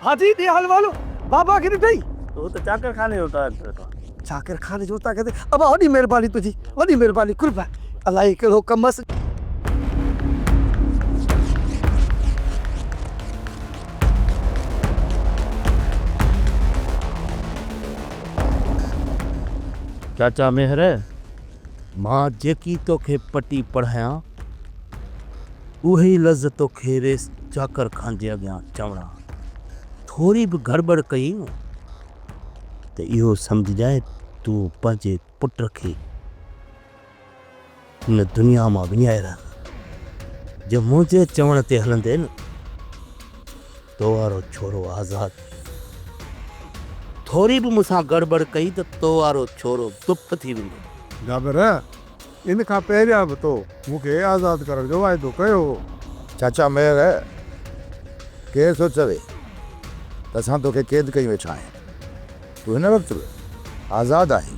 हाजी दे हलवा लो बाबा की नहीं तो चाकर खाने होता है चाकर खाने जोता कहते अब वॾी महिरबानी तुझी वॾी महिरबानी कुर्बा अलाही कहिड़ो कमस चाचा मेहर मां जेकी तोखे पटी पढ़ायां उही लज़ तोखे रेस चाकर खान जे अॻियां चवणा थोरी बि गड़बड़ कई त इहो सम्झजाए तूं पंहिंजे पुट खे हिन दुनिया मां विञाए रह जो मुंहिंजे चवण ते हलंदे न तो वारो छोरो आज़ाद थोरी बि मूंसां गड़बड़ कई त तो वारो छोरो दुप थी वेंदो जाबिर इन खां पहिरियां बि तो मूंखे आज़ादु करण जो वाइदो कयो चाचा मेहर केरु थो चवे त असां तोखे क़ैद कई वेठा आहियूं तूं हिन वक़्तु आज़ादु आहीं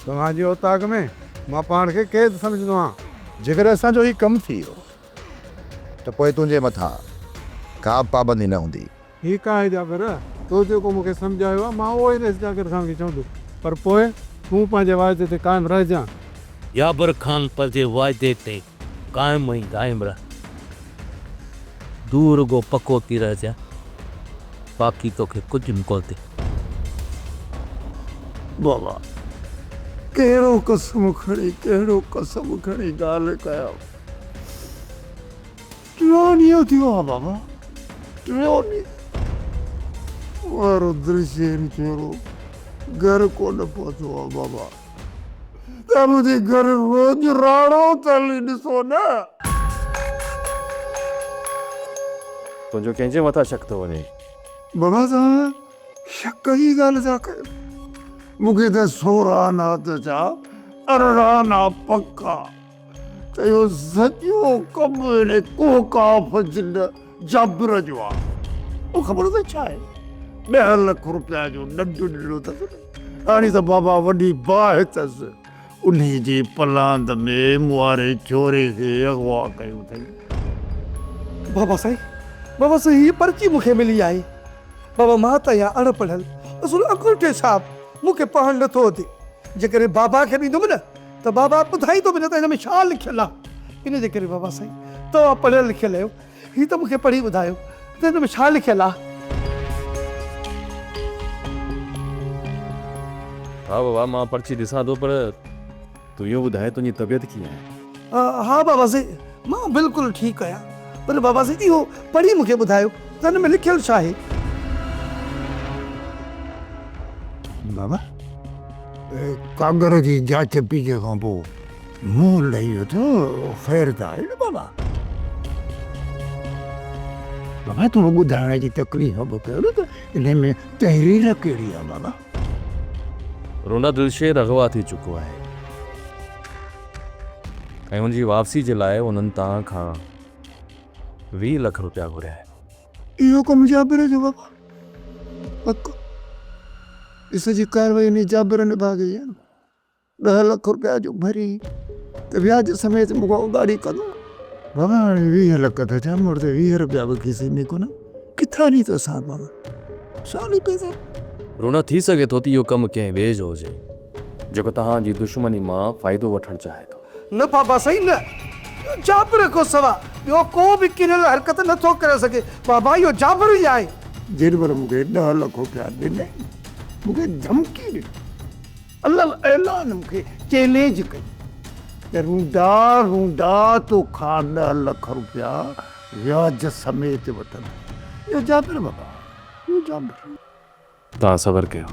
तव्हांजी औताक में मां पाण खे क़ैद सम्झंदो आहियां जेकर असांजो हीउ कमु थी वियो त पोइ तुंहिंजे मथां का पाबंदी न हूंदी ठीकु आहे जाबिर तो जेको मूंखे सम्झायो आहे मां उहो ई रेस जाकर खान खे चवंदो पर पोइ तूं पंहिंजे वाइदे ते क़ाइमु रहिजांइ याबर खान पंहिंजे वाइदे ते क़ाइमु ई क़ाइमु रह दूर गो पको थी रहिजांइ बाक़ी तोखे कुझु न कोन्हे बाबा कहिड़ो कसम खणी ॻाल्हि कया टियों ॾींहुं थियो आहे बाबा टियों ॾींहुं वारो दृश्य छोरो घर कोन पहुतो आहे बाबा त मुंहिंजे घर रोज राणो तली ॾिसो न तुंहिंजो कंहिंजे मथां शक थो वञे बाबा तव्हां शक जी ॻाल्हि था कयो मूंखे त सोरहां ना त छा अरिड़हां ना पका त इहो सॼो कमु हिन कोका फजिल जाबिर जो आहे उहो ख़बर त छा आहे 10 लख रुपया जो नंढो ॾिनो अथसि हाणे त बाबा वॾी बाहि अथसि उन जे पलांद में मुआरे छोरे खे अगवा कयो अथई बाबा साईं हीअ पर्ची मूंखे मिली आहे बाबा मां त या अणपढ़ियल असुल अंगूठे साहब मूंखे पढ़णु नथो अचे जेकॾहिं बाबा खे ॾींदुमि न त बाबा ॿुधाईंदो बि न त हिन में छा लिखियलु आहे इन जे करे बाबा साईं तव्हां पढ़ियल लिखियलु आहियो हीअ त मूंखे पढ़ी ॿुधायो त हिन में छा लिखियलु आहे हा बाबा मां पर्ची ॾिसां थो पर तूं इहो ॿुधाए तुंहिंजी तबियत कीअं आहे हा बाबा साईं मां बिल्कुलु ठीकु आहियां पर बाबा साईं इहो पढ़ी मूंखे ॿुधायो त हिन में लिखियलु छा आहे बाबा कागर जी जांच पीछे खां पोइ मुंहुं लही वियो त ख़ैर त आहे न बाबा बाबा थोरो ॿुधाइण जी तकलीफ़ बि कयो न त हिन में तहरीर कहिड़ी आहे बाबा रोना दिलशेर अगवा थी चुको आहे ऐं हुनजी वापसी जे लाइ उन्हनि तव्हां खां 20 लख रुपया घुरिया आहे इहो कमु जाबिर जो बाबा पको सॼी कार्रवाई इन जाबिर ने भाॻी आहे 10 लख रुपया जो भरी त व्याज समेत मूंखां उधारी कंदो बाबा हाणे 20 लख त छा मुड़े 20 रुपया बि खीसे में कोन किथां नी थो सां बाबा साली पैसा रोना थी सघे थो त इहो कमु कंहिं ॿिए जो हुजे जेको तव्हांजी दुश्मनी मां फ़ाइदो वठणु चाहे थो न बाबा सही न जाबिर खां सवा ॿियो को बि किनियल हरकत नथो करे सघे बाबा इहो जाबिर ई आहे जेॾी महिल मूंखे 10 लख रुपया ॾिनई मूंखे धमकी ॾिनी अल्लाह ऐलान मूंखे चैलेंज कई त रूंडा तोखां 10 लख रुपया व्याज समेत वठंदा इहो जाबिर बाबा इहो जाबिर तव्हां सबर कयो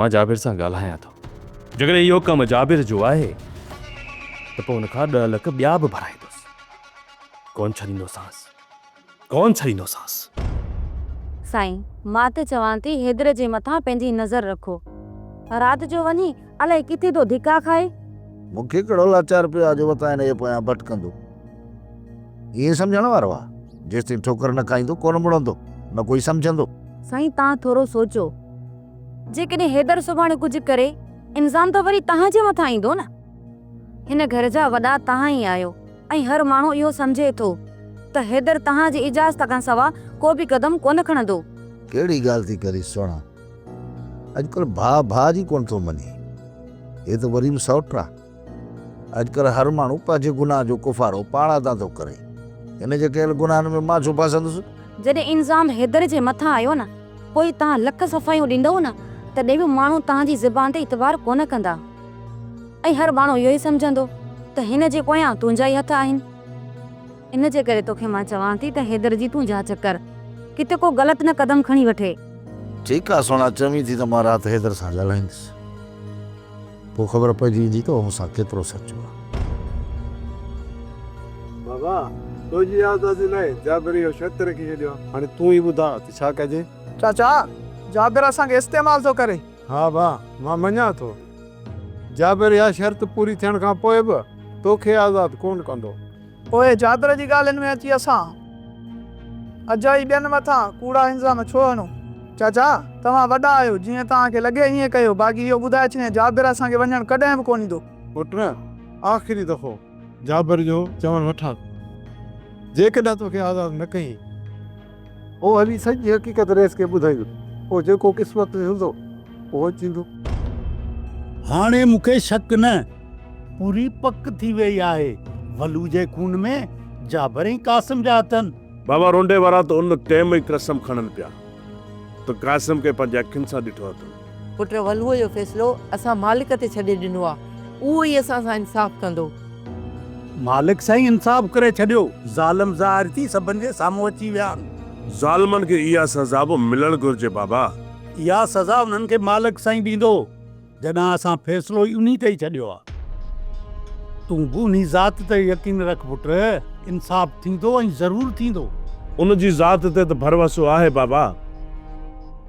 मां जाबिर सां ॻाल्हायां थो जेकॾहिं इहो कमु जाबिर जो आहे त पोइ हुनखां 10 लख ॿिया बि भराईंदुसि कोन छॾींदोसांसि साईं मां त चवां थी हैदर जे मथां पंहिंजी नज़र रखो राति जो वञी अलाए किथे तो धिका खाए मूंखे कहिड़ो लाचार पियो आहे जो वतां हिन जे पोयां भटकंदो ईअं सम्झण वारो आहे जेसिताईं ठोकर न खाईंदो कोन मुड़ंदो न कोई सम्झंदो साईं तव्हां थोरो सोचो जेकॾहिं हैदर सुभाणे कुझु करे इंसान त वरी तव्हां जे मथां ईंदो न हिन घर जा वॾा तव्हां ई आहियो ऐं हर माण्हू इहो सम्झे थो त हैदर तव्हां जी इजाज़त खां सवा को बि क़दम कोन खणंदो कहिड़ी ॻाल्हि थी करी सुहिणा, अॼुकल्ह भाउ भाउ जी कोन थो मञे, हे त वरी बि सौट आहे। अॼुकल्ह हर माण्हू पंहिंजे गुनाह जो कुफारो पाण था थो करे, हिन जे कयल गुनाहनि में मां छो फासंदुसि। जॾहिं इल्ज़ाम हैदर जे मथां आयो न, पोइ तव्हां लख सफ़ाइयूं ॾींदव न, तॾहिं बि माण्हू तव्हांजी ज़बान ते इतबार कोन कंदा, ऐं हर माण्हू इहो ई सम्झंदो त हिन जे पोयां तुंहिंजा ई हथ आहिनि। इन जे करे तोखे मां चवां थी त हैदर जी तूं जांच कर, किथे को ग़लति न कदम खणी वठे। ठीकु आहे सुहिणा, चवीं थी त मां राति हैदर सां ॻाल्हाईंदुसि, पोइ ख़बर पइजी वेंदी त मूंसां केतिरो सचो आहे। बाबा तुंहिंजी आज़ादी लाइ जाबिर इहो शर्त रखी छॾियो आहे, हाणे तूं ई ॿुधा त छा कजे। चाचा जाबिर असांखे इस्तेमाल थो करे। हा भाउ मां मञा थो, जाबिर इहा शर्त पूरी थियण खां पोइ बि तोखे आज़ादु कोन कंदो। पोइ जाबिर जी ॻाल्हियुनि में अची असां अजाई ॿियनि मथां कूड़ा इल्ज़ाम छो हणूं। चाचा तव्हां वॾा आहियो, जीअं तव्हांखे लॻे ईअं कयो, बाक़ी इहो ॿुधाए छॾियां जाबिर असांखे वञणु कॾहिं बि कोन ईंदो। पुट आख़िरी दफ़ो जाबिर जो चवणु वठां, जेकॾहिं तोखे आज़ादु न कई पोइ हली सॼी हक़ीक़त रेस खे ॿुधाईंदो, पोइ जेको क़िस्मत में हूंदो उहो थींदो। हाणे मूंखे शक न पूरी पक थी वई आहे, वलू जे खून में जाबिर ऐं कासिम जा अथनि। बाबा रोंडे वारा त उन टाइम ई कसम खणनि पिया त कासिम खे पंहिंजे अखियुनि सां ॾिठो अथनि। पुट वलूअ जो फ़ैसिलो असां मालिक ते छॾे ॾिनो आहे, उहो ई असां सां इंसाफ़ कंदो। मालिक साईं इंसाफ़ करे छॾियो, ज़ालिम ज़ाहिर थी सभिनि जे साम्हूं अची विया। ज़ालिमनि खे इहा सज़ा बि मिलणु घुरिजे बाबा। इहा सज़ा उन्हनि खे मालिक साईं ॾींदो, जॾहिं असां फ़ैसिलो ई उन्ही ते ई छॾियो आहे। तूं बि उन्ही ज़ात ते यकीन रख पुट, इंसाफ़ थींदो ऐं ज़रूरु थींदो। उन जी ज़ात ते त भरवसो आहे बाबा,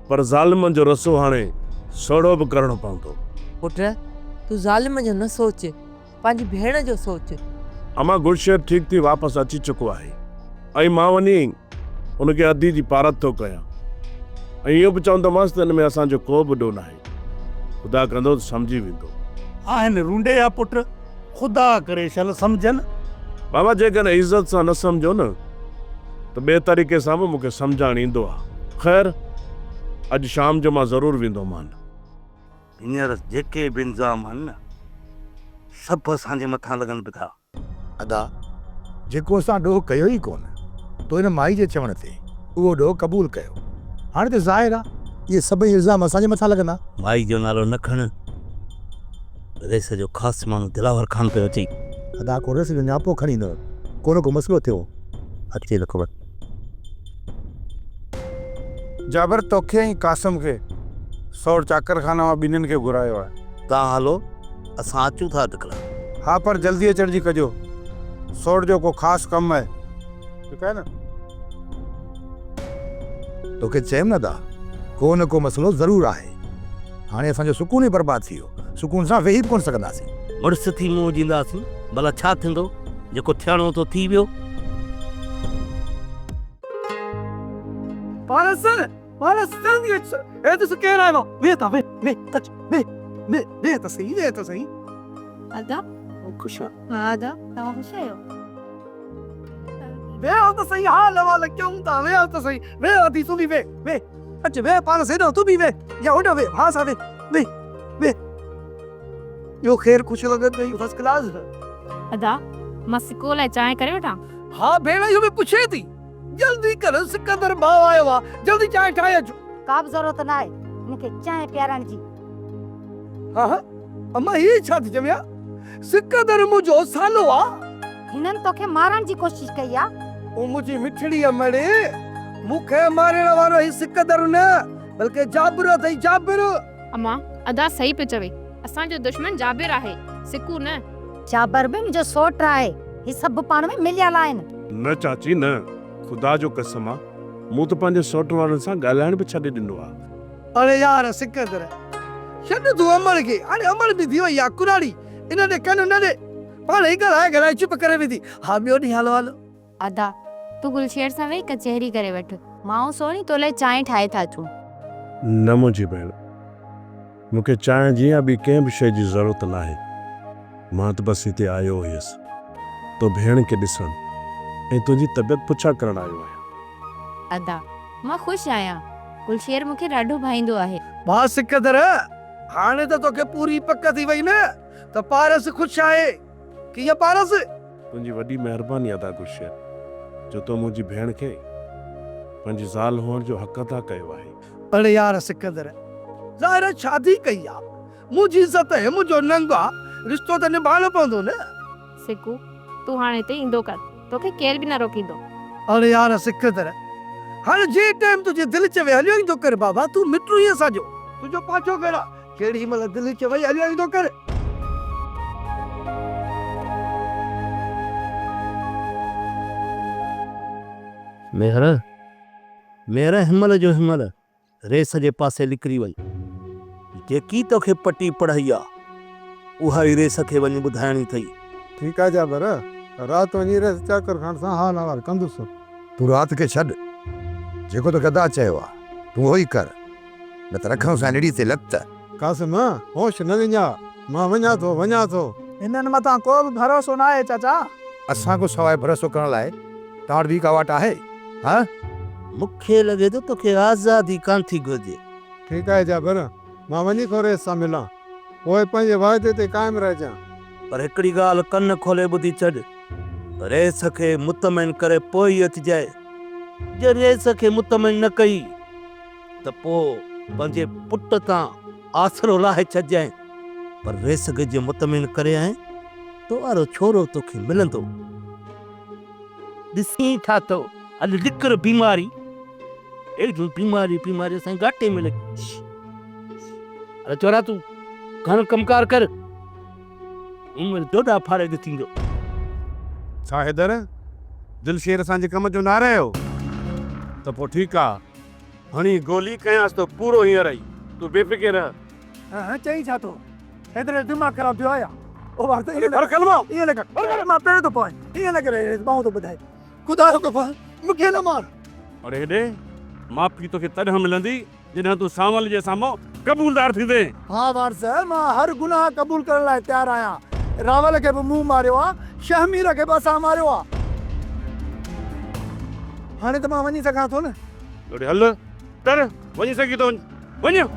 पर ज़ालिमनि जो रसो हाणे सोढ़ो बि करणो पवंदो। पुट तूं ज़ालिम जो न सोच, पंहिंजी भेण जो सोच। अमा गुरशेर ठीक थी वापसि अची चुको आहे, ऐं मां वञी उनखे अधी जी पारत थो कयां, ऐं इहो बि चवंदोमांसि त हिन में असांजो को बि ॾोह न आहे, ख़ुदा कंदो त सम्झी वेंदो। आहिनि रूंडे जा पुट, ख़ुदा करे शल सम्झनि। बाबा जेकॾहिं इज़त सां न सम्झो न त ॿिए तरीक़े सां बि मूंखे सम्झाइणु ईंदो आहे। ख़ैर अॼु शाम जो मां ज़रूरु वेंदोमान। हींअर जेके बि इंज़ाम आहिनि न, सभु असांजे मथां लॻनि पिया। अदा जेको असां ॾोह कयो ई कोन, तो हिन माई जे चवण ते उहो ॾोह क़बूल कयो। हाणे त ज़ाहिर आहे इहे सभई इल्ज़ाम असांजे मथां लॻंदा। माई जो नालो न खण, रेस जो ख़ासि माण्हू दिलावर खान पियो अची। अदा को रेस जो नियापो खणी न, को न को मसइलो थियो। अचे न ख़बर। जाबिर तोखे ऐं कासिम खे सौर चाकरखाना मां ॿिन्हिनि खे घुरायो आहे। तव्हां हलो, असां अचूं था अटकला। हा पर जल्दी अचण जी कजो, सौर जो को ख़ासि कमु आहे। ठीकु आहे न? तोखे चयमि न दा, को न को मसइलो ज़रूरु आहे। हाणे असांजो सुकून ई बर्बादु थी वियो, सुकून सां वेही बि कोन सघंदासीं। मुड़ुस थी मुंहुं ॾींदासीं, भला छा थींदो, जेको थियणो तो थी वियो। पारस पारस जल्दी अच, ए तूं केरु आयो? वे ता वे तच वे त सही। अदा खुश अदा तव्हां ख़ुशि आहियो? वे त सही, हाल वाल क्यों ता वे त सही। वे आदि तू भी वे अच वे पारस हेॾो तू भी वे, या होॾो वे, हा सा वे यो ख़ैर खुश लॻे पई, फर्स्ट क्लास। अदा मां सिको लाइ चांहि करे वठां? हा भेण इहो बि पुछे थी, जल्दी कर, सिकंदर भाउ आयो आहे, जल्दी चांहि ठाहे अचो। का बि ज़रूरत न आहे मूंखे चांहि पियारण जी। हा अम्मा ही छा थी चमिया? सिकंदर मुंहिंजो सालो आहे। हिननि तोखे मारण जी कोशिश कई आहे। ओ मुंहिंजी मिठड़ी अमड़े, मूंखे मारण वारो ही सिकंदर न, बल्कि जाबिर अथई, जाबिर। अम्मा अदा सही पे चवे, असांजो दुश्मन जाबिर आहे, सिकू न। जाबिर बि मुंहिंजो सोट आहे, ही सभु पाण में मिलियल आहिनि। न चाची न, ख़ुदा जो कसम आहे, मूं त पंहिंजे सौट वारनि सां ॻाल्हाइण बि छॾे ॾिनो आहे। अरे यार सिकंदर, छॾ तूं अमड़ खे, हाणे अमड़ बि थी वई आहे कुराड़ी, इन ॾे कन न ॾे, पाण ई ॻाल्हाए चुप करे वेंदी। हा ॿियो ॾींहुं हलो। अदा तूं गुलशेर सां वेही कचहरी करे वठ, मां सोनी तो लाइ चांहि ठाहे था अचूं। न मुंहिंजी भेण, मूंखे चांहि जी या ॿी कंहिं बि शइ जी ज़रूरत न आहे। मां त बसि हिते आयो हुयसि तो भेण खे ॾिसण ऐं तुंहिंजी तबियत पुछा करण आयो आहियां। अदा मां ख़ुशि आहियां, गुलशेर मूंखे ॾाढो भाईंदो आहे। वाह सिकदर, हाणे त तोखे पूरी पक थी वई न त पारस ख़ुशि आहे। कीअं पारस? तुंहिंजी वॾी महिरबानी अदा गुलशेर, जो तो मुंहिंजी भेण खे पंहिंजी ज़ाल हुअण जो हक़ अदा कयो आहे। अरे यार सिकदर, ज़ाहिर आहे शादी कई आहे, मुंहिंजी इज़त आहे, मुंहिंजो नंग आहे, रिश्तो त निभाइणो पवंदो न। सिकू तूं हाणे हिते ईंदो कर, तोखे केर बि न रोकींदो। अरे यार सिकदर, हाणे जे टाइम तुंहिंजी दिलि चवे हलियो ईंदो कर बाबा, तूं मिटू ई असांजो, तुंहिंजो पाछो कर आहे। केॾी महिल दिलि चवे हलियो ईंदो कर। मेहर मेहर हिमल जो हिमल रेस जे पासे निकिरी वई। जेकी तोखे पटी पढ़ाई आहे उहा ई रेस खे वञी ॿुधाइणी अथई। ठीकु आहे जाबर, राति वञी रेस चाकर खान सां हाल अहिवाल कंदुसि। तूं राति खे छॾ, जेको तोखे अदा चयो आहे तूं उहो ई कर, न त रखऊं सां निड़ी ते लत। कासिम होश न विञा, मां वञा थो। हिननि मथां को बि भरोसो न आहे चाचा। असां को सवाइ भरोसो करण लाइ तव्हां वटि ॿी का वाट आहे? हा, मूंखे लॻे थो तोखे आज़ादी कान थी घुरिजे। ठीकु आहे जाबर, मां वञी थो रेस सां मिलां, पोइ पंहिंजे वाइदे ते क़ाइमु रहिजां। पर हिकिड़ी ॻाल्हि कन खोले ॿुधी छॾ, रेस खे मुतमिन करे पोइ ई अचिजांइ। जे रेस खे मुतमिन न कई त पोइ पंहिंजे पुट तां आसरो लाहे छॾिजांइ। पर रेस खे जे मुतमिन करे आए तो वारो छोरो तोखे मिलंदो। ॾिसी ठातो अॼु लिकर बीमारी, एॾियूं बीमारी असांजे घाटे में लॻी। अरे चोरा तूं घणो कमकार कर, उमिरि डोडा फाड़े थींदो। छा हैदर, दिलशेर असांजे कम जो न रहियो त पोइ ठीकु आहे, हणी गोली कयांसि तो पूरो हींअर ई, तूं बेफ़िक्र रह। हाँ चई छा थो, हेतिरे दिमाग़ ख़राब थियो आहे। ओ बात अरे इएं न कर, मां पहिरियों थो पाए, इएं न करे, मां थो ॿुधाए। ख़ुदा जो कफ़ा, मूंखे न मार। अरे हेॾे माफ़ी तोखे तॾहिं मिलंदी जॾहिं तूं सावल जे साम्हूं कबूलदार थींदे। हाँ वारस, मां हर गुनाह क़बूल करण लाइ तयारु आहियां। रावल खे बि मुंहुं मारियो आहे, शहमीर खे बि असां मारियो आहे। हाणे त मां वञी सघां थो न। ओॾे हल, कर वञी सघी थो, वञ।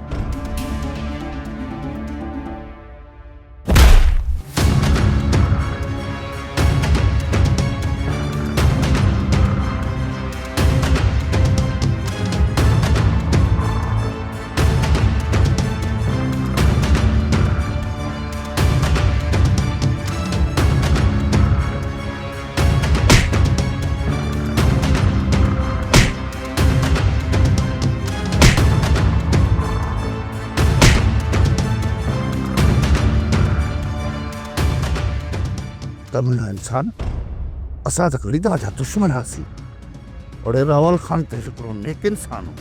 तमिल इंसान असां त ख़रीदा जा दुश्मन हासी। और रावल खान ते हिकिड़ो नेक इंसान हो।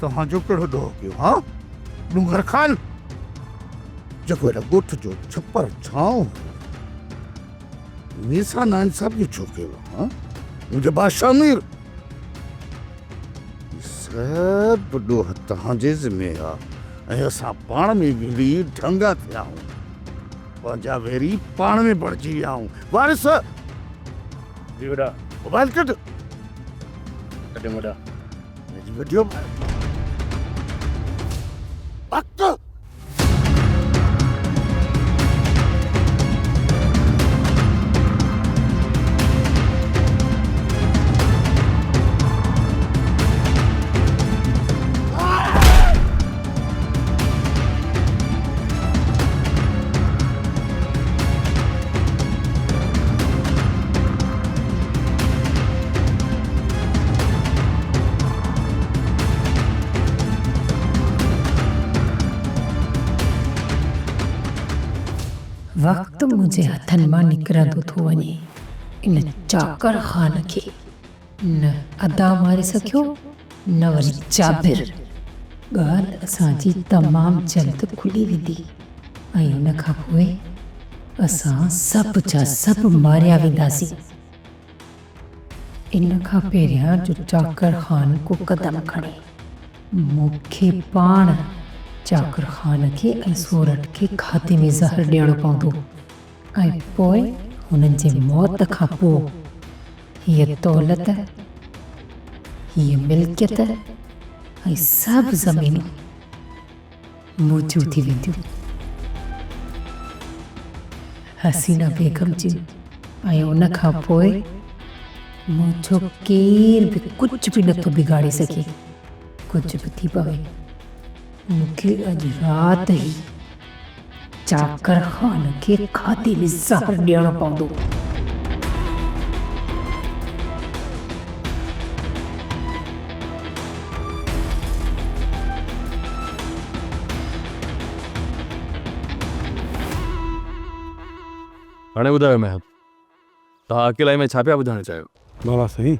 तव्हांजो कहिड़ो ॾोह कयो? हा डूंगर खान, जेको हेॾा ॻोठ जो छप्पर छांव मीसा नाइंसाफ़ी छो कयो? हा मुंहिंजे बादशाह मीर, सभु ॾोह तव्हांजे ज़िम्मे आहे। ऐं असां पाण में विढ़ी ढंगा थिया आहियूं, पंहिंजा वेरी पाण में बणिजी विया आहियूं। वारिस जी वॾा, मोबाइल कढ, कॾहिं वॾा वीडियो पक। वक़्तु मुंहिंजे हथनि मां निकिरंदो थो वञे। इन चाकर ख़ान खे न अदा मारे सघियो न वरी जाबिर। ॻाल्हि असांजी तमामु जल्द खुली वेंदी ऐं इन खां पोइ असां सभु जा सभु मारिया वेंदासीं। इन खां पहिरियां जो चाकर ख़ान को क़दम खणे, मूंखे पाण चाकर ख़ान खे ऐं सोरठ खे खाते में ज़हर ॾियणो पवंदो ऐं पोइ हुननि जे मौत खां पोइ हीअ दौलत, हीअ मिल्कियत ऐं सभु ज़मीनूं मुंहिंजूं थी वेंदियूं। हसीना बेगम जी ऐं उन खां पोइ मुंहिंजो केर बि कुझु बि नथो बिगाड़े सघे। कुझु बि थी पवे, मूंखे अॼु राति ई चाकर ख़ान खे खाधे में ज़हर ॾियणो पवंदो। हाणे ॿुधायो महब, तव्हां अकेलाई में छा पिया ॿुधाइणु चाहियो? बाबा साईं,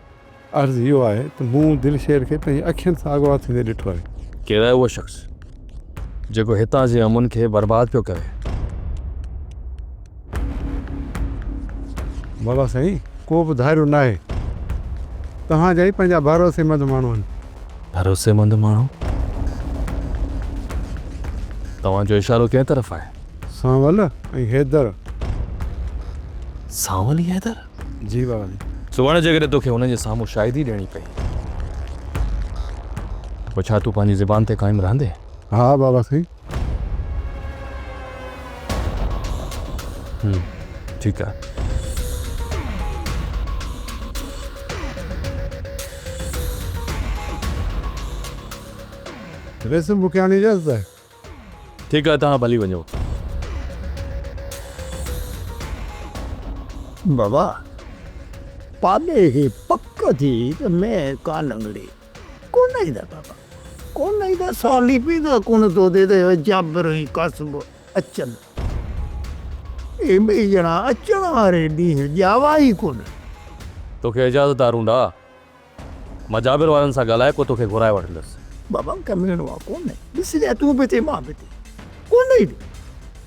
अर्ज़ु इहो आहे त मूं दिलशेर खे पंहिंजी अखियुनि सां अॻुवाट थींदे ॾिठो आहे। केरु आहे उहो शख़्स जेको हितां जे अमुन खे बर्बाद पियो करे? बाबा साईं, को बि धारियो न आहे। तव्हांजा ई पंहिंजा भरोसेमंद माण्हू आहिनि। भरोसेमंद माण्हू? तव्हांजो इशारो कंहिं तरफ़ आहे? सांवल ऐं हैदर। सांवल ई हैदर? जी बाबा जी। सुभाणे जेकॾहिं तोखे हुन जे साम्हूं शाहिदी ॾियणी पई, पोइ छा तूं पंहिंजी ज़बान ते क़ाइमु रहंदे? हा बाबा साईं। ठीकु आहे। रेसिम मूंखे हाणे इजाज़त आहे। ठीकु आहे, तव्हां भली वञो। बाबा पाले ही पक्का थी तो मैं कानंगड़ी कौन नहीं था बाबा, कौन नहीं था साली भी था, कौन तो दे दे जाबर ही कसब अचन ए में जना अचन वारे दी जावा ही कौन। तोखे इजाज़त आरूंडा, मां जाबिर वारनि सां ॻाल्हाए को तोखे घुराए वठंदुसि। बाबा कमिणो आहे कोन ॾिसजांइ, तूं बि थिए मां बि थिए कोन ई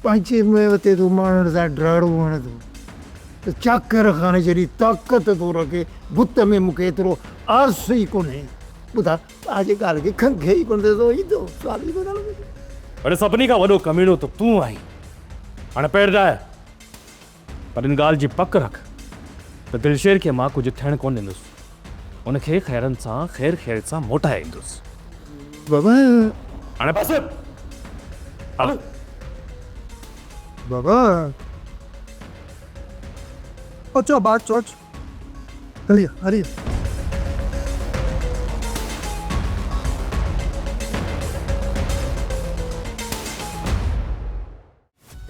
पंहिंजे में वते तूं माण्हुनि सां ड्राड़ो वणंदो त चाकर खाने जहिड़ी ताक़त थो रखे बुत में मूंखे एतिरो आस ई कोन्हे। ॿुधा तव्हांजी ॻाल्हि खे खंघे ई कोन थो ईंदो साली ॻाल्हि। अरे सभिनी खां वॾो कमीणो त तूं आहीं। हाणे पैर डाए, पर इन ॻाल्हि जी पक रख त दिलशेर खे मां कुझु थियणु कोन ॾींदुसि। उनखे ख़ैरनि सां ख़ैर सां मोटाए ईंदुसि। बाबा हाणे बस हल। बाबा अचो बात सोच। हलिया हलिया।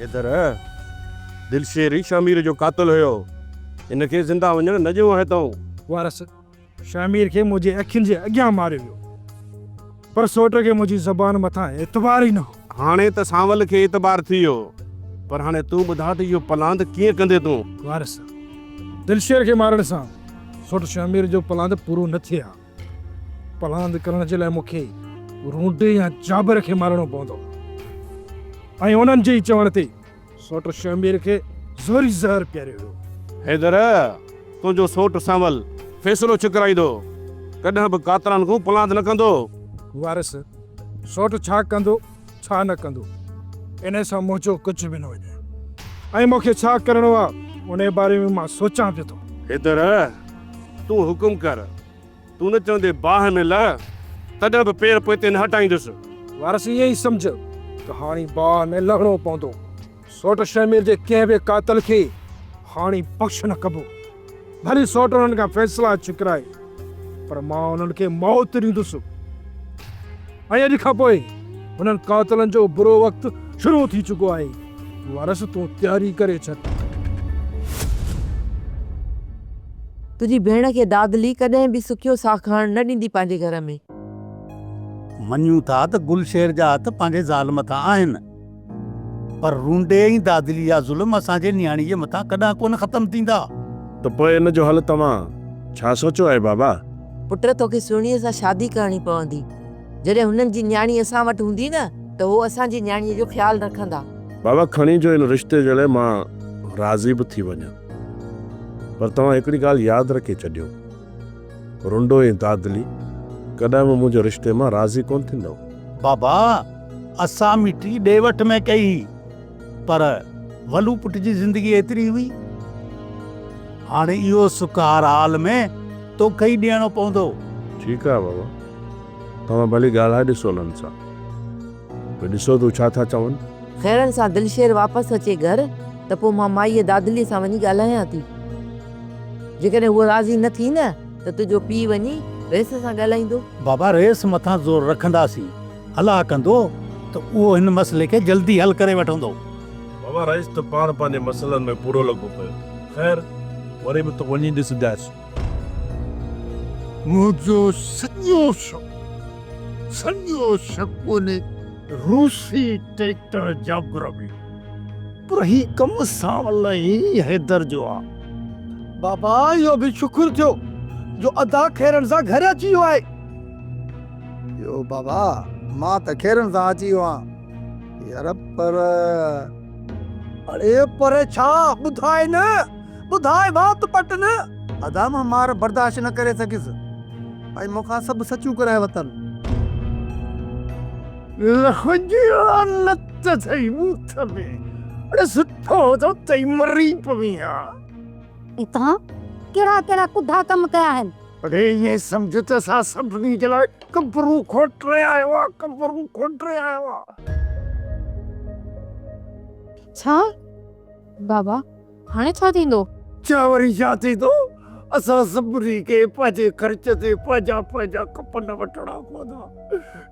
इधर दिलशेर ई शामिर जो कातिल हुयो, इनखे ज़िंदा वञण न ॾियो आहे तऊं। वारस शामिर खे मुंहिंजे अखियुनि जे अॻियां मारियो वियो, पर सोट खे मुंहिंजी ज़बान मथां एतबार ई न हो। हाणे त सांवल खे एतबार थी वियो, पर हाणे तूं ॿुधा त इहो पलांद कीअं कंदे तूं? वारस दिलशेर खे मारण सां सोट शामिर जो पलांद पूरो न थिए हा। पलांद करण जे लाइ मूंखे रूंडे या जाबर खे मारणो पवंदो, ऐं उन्हनि जे ई चवण ते सोट शामिर खे ज़ोरी ज़हर पियारियो वियो। हैदर, तुंहिंजो सोट सांवल फ़ैसिलो छिकराईंदो, कॾहिं बि कातरनि खां पलांद न कंदो। वारस सोट छा कंदो छा न कंदो इन सां मुंहिंजो कुझु बि न वञे, ऐं मूंखे छा करिणो आहे उन बारे में मां सोचां पियो थो। हैदर, तूं हुकुम कर, तूं न चवंदे बाहि में लह, तॾहिं बि पेर पोइ ते न हटाईंदुसि। वारस ईअं ई सम्झ त हाणे बाहि में लहणो पवंदो। सोट शामिर जे कंहिं बि कातल खे हाणे बख़्श न कबो। भली सोट उन्हनि खां फ़ैसिला छिकराए, पर मां उन्हनि खे मौत ॾींदुसि। ऐं अॼु खां पोइ उन्हनि कातलनि जो बुरो वक़्तु शुरू थी चुको आहे। वारस तूं तयारी करे छॾ। तुंहिंजी भेण खे दादली कॾहिं बि सुखियो साह खाइण न ॾींदी पंहिंजे घर में। मञूं था त गुलशेर जा हथ पंहिंजे ज़ाल मथां आहिनि, पर रूंडे ई दादली जा ज़ुल्म असांजे न्याणी जे मथां कॾहिं कोन ख़तमु थींदा। त पोइ इन जो हल तव्हां छा सोचियो आहे बाबा? पुट तोखे सुहिणीअ सां शादी करणी पवंदी। जॾहिं हुननि जी न्याणी असां वटि हूंदी न त उहो असांजी न्याणीअ जो ख़्यालु रखंदा। बाबा खणी जो इन रिश्ते जे लाइ मां राज़ी बि थी वञा, पर तव्हां हिकिड़ी ॻाल्हि यादि रखे छॾियो, रुंडो ऐं दादली कॾहिं बि मुंहिंजे रिश्ते मां राज़ी कोन थींदो। बाबा असां मिठी ॾे वठ में कई, पर वलू पुट जी ज़िंदगी एतिरी हुई। हाणे इहो सुकार हाल में तोखे ई ॾियणो पवंदो। ठीकु आहे बाबा, तव्हां भली ॻाल्हाए ॾिसो उन्हनि सां भई ॾिसो तूं छा था चवनि। खैरनि सां दिलशेर वापसि अचे घर त पोइ मां माईअ दादलीअ सां वञी ॻाल्हायां थी। जेकॾहिं उहा राज़ी न थी न त तुंहिंजो पीउ वञी रेस सां ॻाल्हाईंदो। बाबा रेस मथां ज़ोर रखंदासीं, हला कंदो त उहो हिन मसइले खे जल्दी हल करे वठंदो। बाबा रईस त पाण पंहिंजे मसइलनि में पूरो लॻो पियो। ख़ैर वरी बि त वञी ॾिसंदासीं। मुझो सॼो शक कोन्हे रूसी ट्रैक्टर जाबिर में, पर ही कम सावल ही हैदर जो आहे। बाबा इहो बि शुक्र थियो जो अदा खैरनि सां घर अची वियो आहे। यो बाबा मां त खैरनि सां अची वियो आहियां यार, पर अरे पर छा ॿुधाए न, ॿुधाए बात पट न। अदा मां मार बर्दाश्त न करे सघियुसि, भाई मूंखां सभु सचूं कराए वतनि। लत थई मुथ में, अरे सुठो तो तई मरी पवी आहे। तव्हां कहिड़ा कहिड़ा कुधा कम कया आहिनि? अरे ये सम्झ त असां सभिनी जे लाइ कबरूं खोटे आयो आहे, कबरूं खोटे आयो आहे। छा बाबा हाणे छा थींदो? छा वरी छा थींदो? असां सभिनी खे पंहिंजे ख़र्च ते पंहिंजा कपन वठणा पवंदा।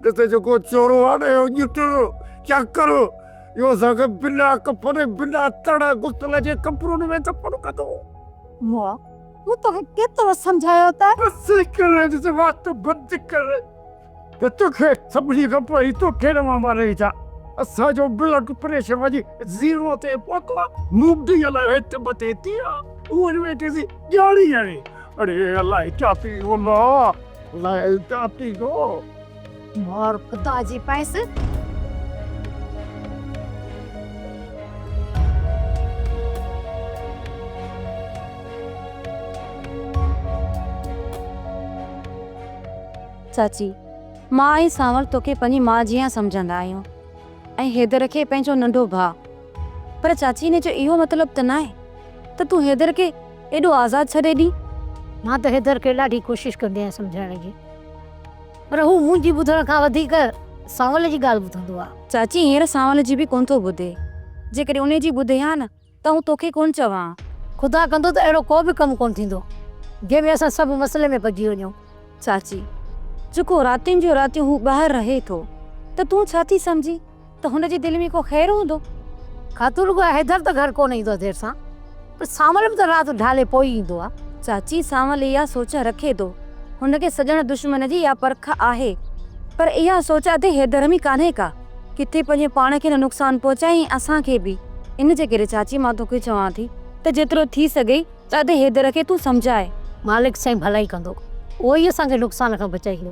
ॾिस जेको चोरो आहे ॼुट चाकर इहो असांखे बिना कपन बिना तड़ गुसल जे कपड़ुनि में दफ़न कंदो। मूं तोखे केतिरो सम्झायो त? बस कर ॾिस वात बंदि कर त तोखे सभिनी खां पहिरीं तोखे न मां मारे छा। असांजो ब्लड प्रेशर वञी 0 ते पहुतो आहे। मुंडी अलाए हेठि मथे थी आहे, उहो वेठी सी ॼाणी आहे। अरे अलाए छा थी वञो, अलाए छा थी वियो। मोर खुदा जी पैसे चाची, मां ऐं सांवर तोखे पंहिंजी मां जीअं सम्झंदा आहियूं ऐं हैदर खे पंहिंजो नंढो भाउ। पर चाची ने जो इहो मतिलबु त न आहे त तूं हैदर खे एॾो आज़ादु छॾे ॾी। मां त हैदर खे ॾाढी कोशिशि कंदी आहियां सम्झाइण जी, पर हू मुंहिंजी ॿुधण खां वधीक सांवल जी ॻाल्हि ॿुधंदो आहे। चाची हींअर सांवल जी बि कोन थो ॿुधे, जेकॾहिं उन जी ॿुधे हा न त हू तोखे कोन चवां। ख़ुदा कंदो त अहिड़ो को बि कमु कोन थींदो जंहिंमें असां सभु मसइले में पइजी वञूं। चाची जेको रातियुनि जो रातियूं हू ॿाहिरि रहे थो त तूं छा थी सम्झी त हुनजी दिलि में को ख़ैरु हूंदो? ख़ातूर हैदर त घर कोन ईंदो देरि सां, पर सांवल बि त राति ढाले पोइ ईंदो आहे। चाची सांवल इहा सोच रखे थो, हुनखे सॼण दुश्मन जी इहा परख आहे, पर इहा सोच अधे हैदर में कान्हे का, किथे पंहिंजे पाण खे न नुक़सानु पहुचाए ऐं असांखे बि। इन जे करे चाची मां तोखे चवां थी त जेतिरो थी सघे त अधे हैदर खे तूं सम्झाए। मालिक साईं भलाई कंदो, उहो ई असांखे नुक़सान खां बचाईंदो।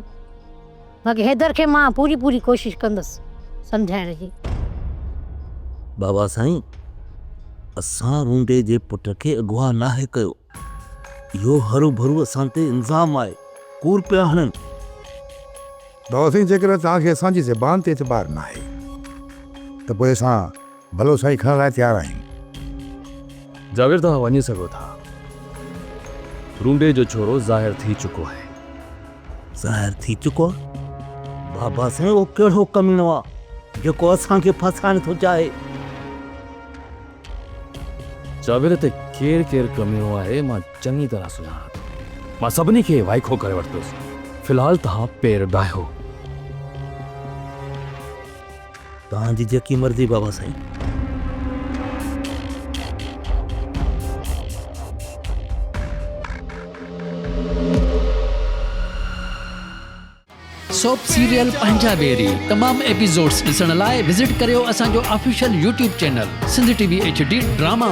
बाक़ी हैदर खे मां पूरी कोशिशि कंदसि सम्झाइण जी। बाबा साईं, असां रूंडे जे पुट खे अगवा नाहे कयो। इहो हरू भरू असां ते इल्ज़ाम आहे, कूड़ पिया हणनि। बाबा साईं जेकर तव्हांखे असांजी ज़बान ते एतबार न आहे त पोइ असां भलो साईं खणण लाइ तयारु आहियूं। जावेर तव्हां वञी सघो था, रूंडे जो छोरो ज़ाहिर थी चुको आहे। ज़ाहिर थी चुको आहे? बाबा साईं उहो कहिड़ो कमीनो आहे जेको असांखे फसाइण थो चाहे? जावेर ते केरु कमीनो आहे मां चङी तरह सुञाणां थो। मां सभिनी खे वाइखो करे वरितोसि। फ़िलहालु तव्हां पेर डाहियो। तव्हांजी जेकी मर्ज़ी बाबा साईं। सोप सीरियल पंजाबेरी तमाम एपिसोड्स ॾिसण लाइ विज़िट करियो असांजो official YouTube channel Sindh TV HD drama.